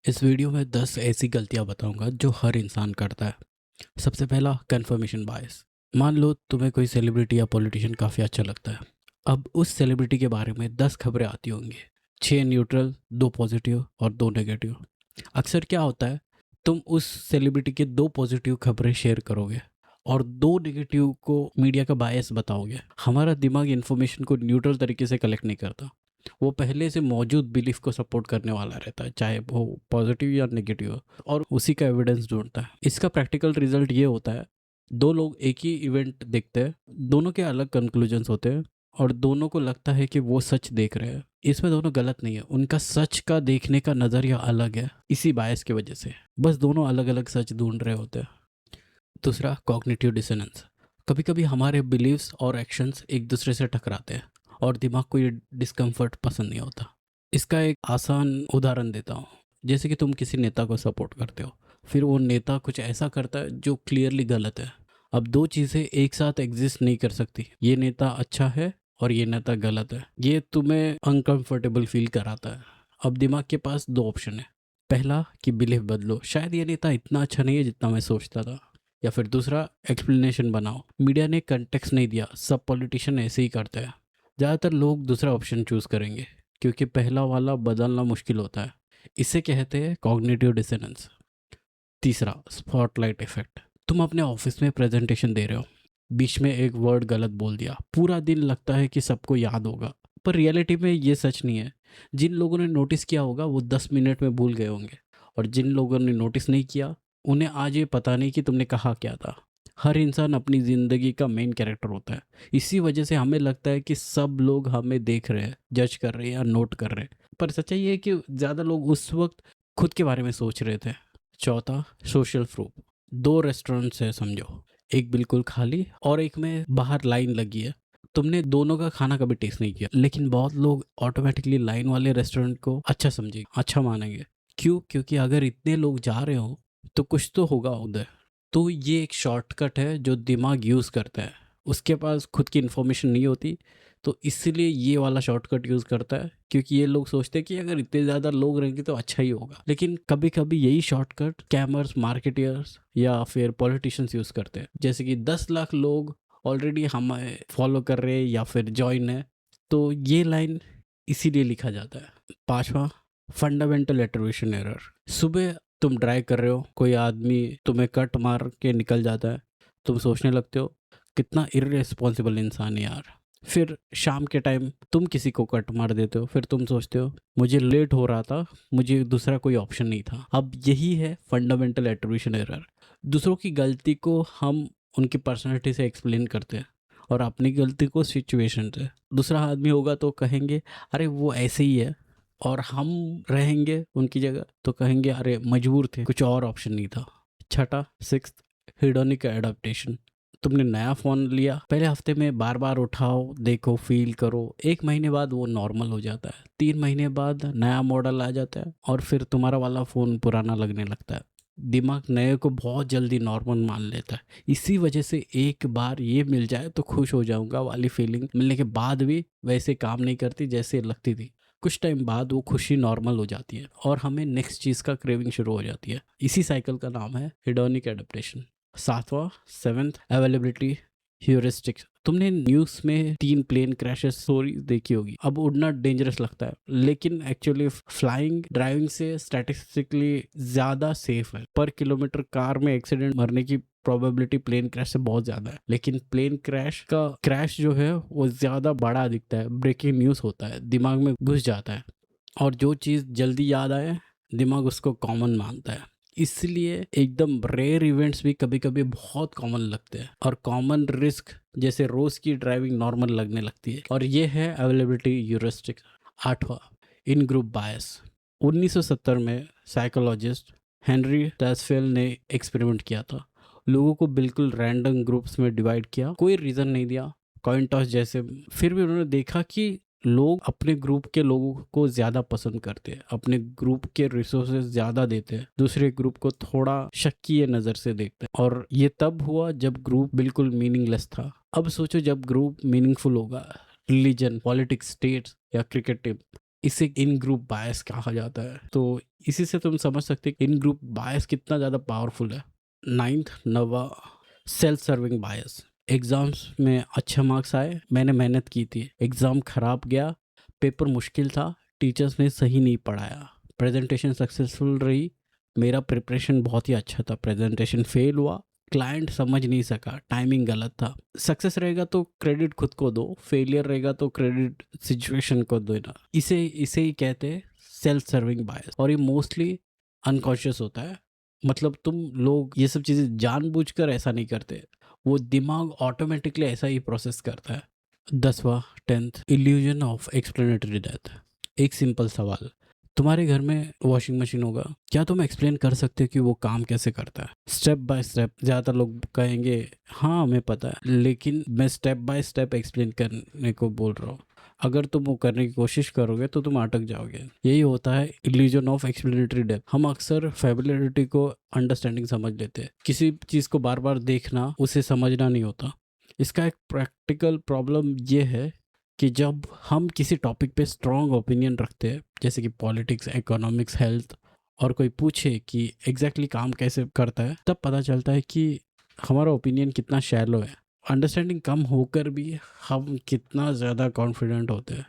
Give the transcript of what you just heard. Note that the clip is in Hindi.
इस वीडियो में 10 ऐसी गलतियां बताऊंगा जो हर इंसान करता है। सबसे पहला, कंफर्मेशन बायस। मान लो तुम्हें कोई सेलिब्रिटी या पॉलिटिशियन काफ़ी अच्छा लगता है। अब उस सेलिब्रिटी के बारे में 10 खबरें आती होंगी, 6 न्यूट्रल, 2 पॉजिटिव और 2 नेगेटिव। अक्सर क्या होता है, तुम उस सेलिब्रिटी के 2 पॉजिटिव खबरें शेयर करोगे और 2 नेगेटिव को मीडिया का बायस बताओगे। हमारा दिमाग इन्फॉर्मेशन को न्यूट्रल तरीके से कलेक्ट नहीं करता। वो पहले से मौजूद बिलीफ को सपोर्ट करने वाला रहता है, चाहे वो पॉजिटिव या नेगेटिव हो, और उसी का एविडेंस ढूंढता है। इसका प्रैक्टिकल रिजल्ट ये होता है, दो लोग एक ही इवेंट देखते हैं, दोनों के अलग कंक्लूजन्स होते हैं और दोनों को लगता है कि वो सच देख रहे हैं। इसमें दोनों गलत नहीं है, उनका सच का देखने का नज़रिया अलग है। इसी बायस की वजह से बस दोनों अलग अलग सच ढूंढ रहे होते हैं। दूसरा, कॉग्निटिव डिसोनेंस। कभी कभी हमारे बिलीव्स और एक्शंस एक दूसरे से टकराते हैं और दिमाग को ये डिस्कम्फर्ट पसंद नहीं होता। इसका एक आसान उदाहरण देता हूँ। जैसे कि तुम किसी नेता को सपोर्ट करते हो, फिर वो नेता कुछ ऐसा करता है जो क्लियरली गलत है। अब दो चीज़ें एक साथ एग्जिस्ट नहीं कर सकती। ये नेता अच्छा है और ये नेता गलत है। ये तुम्हें अनकंफर्टेबल फील कराता है। अब दिमाग के पास दो ऑप्शन है। पहला, कि बिलीफ बदलो, शायद ये नेता इतना अच्छा नहीं है जितना मैं सोचता था। या फिर दूसरा, एक्सप्लेनेशन बनाओ, मीडिया ने कंटेक्स्ट नहीं दिया, सब पॉलिटिशियन ऐसे ही करते हैं। ज़्यादातर लोग दूसरा ऑप्शन चूज़ करेंगे क्योंकि पहला वाला बदलना मुश्किल होता है। इसे कहते हैं कॉग्निटिव डिसोनेंस। तीसरा, स्पॉटलाइट इफेक्ट। तुम अपने ऑफिस में प्रेजेंटेशन दे रहे हो, बीच में एक वर्ड गलत बोल दिया, पूरा दिन लगता है कि सबको याद होगा, पर रियलिटी में ये सच नहीं है। जिन लोगों ने नोटिस किया होगा वो 10 मिनट में भूल गए होंगे, और जिन लोगों ने नोटिस नहीं किया उन्हें आज ये पता नहीं कि तुमने कहा क्या था। हर इंसान अपनी ज़िंदगी का मेन कैरेक्टर होता है। इसी वजह से हमें लगता है कि सब लोग हमें देख रहे हैं, जज कर रहे हैं या नोट कर रहे हैं, पर सच्चाई ये है कि ज़्यादा लोग उस वक्त खुद के बारे में सोच रहे थे। चौथा, सोशल प्रूफ। दो रेस्टोरेंट्स है समझो, एक बिल्कुल खाली और एक में बाहर लाइन लगी है। तुमने दोनों का खाना कभी टेस्ट नहीं किया, लेकिन बहुत लोग ऑटोमेटिकली लाइन वाले रेस्टोरेंट को अच्छा समझेंगे, अच्छा मानेंगे। क्यों? क्योंकि अगर इतने लोग जा रहे हो तो कुछ तो होगा उधर। तो ये एक शॉर्टकट है जो दिमाग यूज़ करता है। उसके पास खुद की इन्फॉर्मेशन नहीं होती, तो इसलिए ये वाला शॉर्टकट यूज़ करता है, क्योंकि ये लोग सोचते हैं कि अगर इतने ज़्यादा लोग रहेंगे तो अच्छा ही होगा। लेकिन कभी कभी यही शॉर्टकट कैमर्स, मार्केटियर्स या फिर पॉलिटिशियंस यूज़ करते हैं। जैसे कि 10 लाख लोग ऑलरेडी हमें फॉलो कर रहे हैं या फिर ज्वाइन है, तो ये लाइन इसीलिए लिखा जाता है। पांचवा, फंडामेंटल एट्रीब्यूशन एरर। सुबह तुम ड्राइव कर रहे हो, कोई आदमी तुम्हें कट मार के निकल जाता है, तुम सोचने लगते हो कितना इर्रेस्पॉन्सिबल इंसान है यार। फिर शाम के टाइम तुम किसी को कट मार देते हो, फिर तुम सोचते हो मुझे लेट हो रहा था, मुझे दूसरा कोई ऑप्शन नहीं था। अब यही है फंडामेंटल एट्रीब्यूशन एरर। दूसरों की गलती को हम उनकी पर्सनैलिटी से एक्सप्लेन करते हैं और अपनी गलती को सिचुएशन से। दूसरा आदमी होगा तो कहेंगे अरे वो ऐसे ही है, और हम रहेंगे उनकी जगह तो कहेंगे अरे मजबूर थे, कुछ और ऑप्शन नहीं था। छठा, सिक्स्थ, हिडोनिक एडाप्टेशन। तुमने नया फ़ोन लिया, पहले हफ्ते में बार बार उठाओ, देखो, फील करो, 1 महीने बाद वो नॉर्मल हो जाता है, 3 महीने बाद नया मॉडल आ जाता है और फिर तुम्हारा वाला फ़ोन पुराना लगने लगता है। दिमाग नए को बहुत जल्दी नॉर्मल मान लेता है। इसी वजह से एक बार ये मिल जाए तो खुश हो जाऊंगा वाली फीलिंग मिलने के बाद भी वैसे काम नहीं करती जैसे लगती थी। कुछ टाइम बाद वो खुशी नॉर्मल हो जाती है और हमें नेक्स्ट चीज़ का क्रेविंग शुरू हो जाती है। इसी साइकिल का नाम है हिडोनिक एडेप्टेशन। सातवां, सेवेंथ, अवेलेबिलिटी ह्यूरिस्टिक्स। तुमने न्यूज़ में 3 प्लेन क्रैशेस स्टोरी देखी होगी। अब उड़ना डेंजरस लगता है, लेकिन एक्चुअली फ्लाइंग ड्राइविंग से स्टैटिस्टिकली ज़्यादा सेफ है। पर किलोमीटर कार में एक्सीडेंट मरने की प्रोबेबिलिटी प्लेन क्रैश से बहुत ज़्यादा है, लेकिन प्लेन क्रैश का क्रैश जो है वो ज़्यादा बड़ा दिखता है, ब्रेकिंग न्यूज़ होता है, दिमाग में घुस जाता है, और जो चीज़ जल्दी याद आए दिमाग उसको कॉमन मानता है। इसलिए एकदम रेयर इवेंट्स भी कभी कभी बहुत कॉमन लगते हैं और कॉमन रिस्क जैसे रोज की ड्राइविंग नॉर्मल लगने लगती है, और ये है अवेलेबिलिटी ह्यूरिस्टिक। आठवां, इन ग्रुप बायस। 1970 में साइकोलॉजिस्ट हेनरी टैसफेल ने एक्सपेरिमेंट किया था। लोगों को बिल्कुल रैंडम ग्रुप्स में डिवाइड किया, कोई रीज़न नहीं दिया, कॉइन टॉस जैसे। फिर भी उन्होंने देखा कि लोग अपने ग्रुप के लोगों को ज़्यादा पसंद करते हैं, अपने ग्रुप के रिसोर्सेज ज़्यादा देते हैं, दूसरे ग्रुप को थोड़ा शक्की नज़र से देखते हैं। और ये तब हुआ जब ग्रुप बिल्कुल मीनिंगलेस था। अब सोचो जब ग्रुप मीनिंगफुल होगा, रिलीजन, पॉलिटिक्स, स्टेट्स या क्रिकेट टीम, इसे इन ग्रुप बायस कहा जाता है। तो इसी से तुम समझ सकते हो कि इन ग्रुप बायस कितना ज़्यादा पावरफुल है। नाइन्थ नवा सेल्फ सर्विंग बायस। एग्जाम्स में अच्छा मार्क्स आए, मैंने मेहनत की थी, एग्ज़ाम खराब गया, पेपर मुश्किल था, टीचर्स ने सही नहीं पढ़ाया, प्रेजेंटेशन सक्सेसफुल रही, मेरा प्रिपरेशन बहुत ही अच्छा था, प्रेजेंटेशन फेल हुआ, क्लाइंट समझ नहीं सका, टाइमिंग गलत था। सक्सेस रहेगा तो क्रेडिट खुद को दो, फेलियर रहेगा तो क्रेडिट सिचुएशन को देना। इसे ही कहते हैं सेल्फ सर्विंग बायस, और ये मोस्टली अनकॉन्शियस होता है। मतलब तुम लोग ये सब चीज़ें जानबूझकर ऐसा नहीं करते, वो दिमाग ऑटोमेटिकली ऐसा ही प्रोसेस करता है। 10वां 10th illusion of explanatory death. एक सिंपल सवाल, तुम्हारे घर में वॉशिंग मशीन होगा, क्या तुम एक्सप्लेन कर सकते हो कि वो काम कैसे करता है स्टेप बाय स्टेप? ज़्यादातर लोग कहेंगे हाँ हमें पता है, लेकिन मैं स्टेप बाय स्टेप एक्सप्लेन करने को बोल रहा हूँ। अगर तुम वो करने की कोशिश करोगे तो तुम अटक जाओगे। यही होता है इल्यूजन ऑफ एक्सप्लेनेटरी डेप्थ। हम अक्सर फेबिलिटी को अंडरस्टैंडिंग समझ लेते हैं, किसी चीज़ को बार बार देखना उसे समझना नहीं होता। इसका एक प्रैक्टिकल प्रॉब्लम ये है कि जब हम किसी टॉपिक पे स्ट्रॉन्ग ओपिनियन रखते हैं, जैसे कि पॉलिटिक्स, इकोनॉमिक्स, हेल्थ, और कोई पूछे कि एग्जैक्टली काम कैसे करता है, तब पता चलता है कि हमारा ओपिनियन कितना शैलो है। अंडरस्टैंडिंग कम होकर भी हम कितना ज़्यादा कॉन्फिडेंट होते हैं।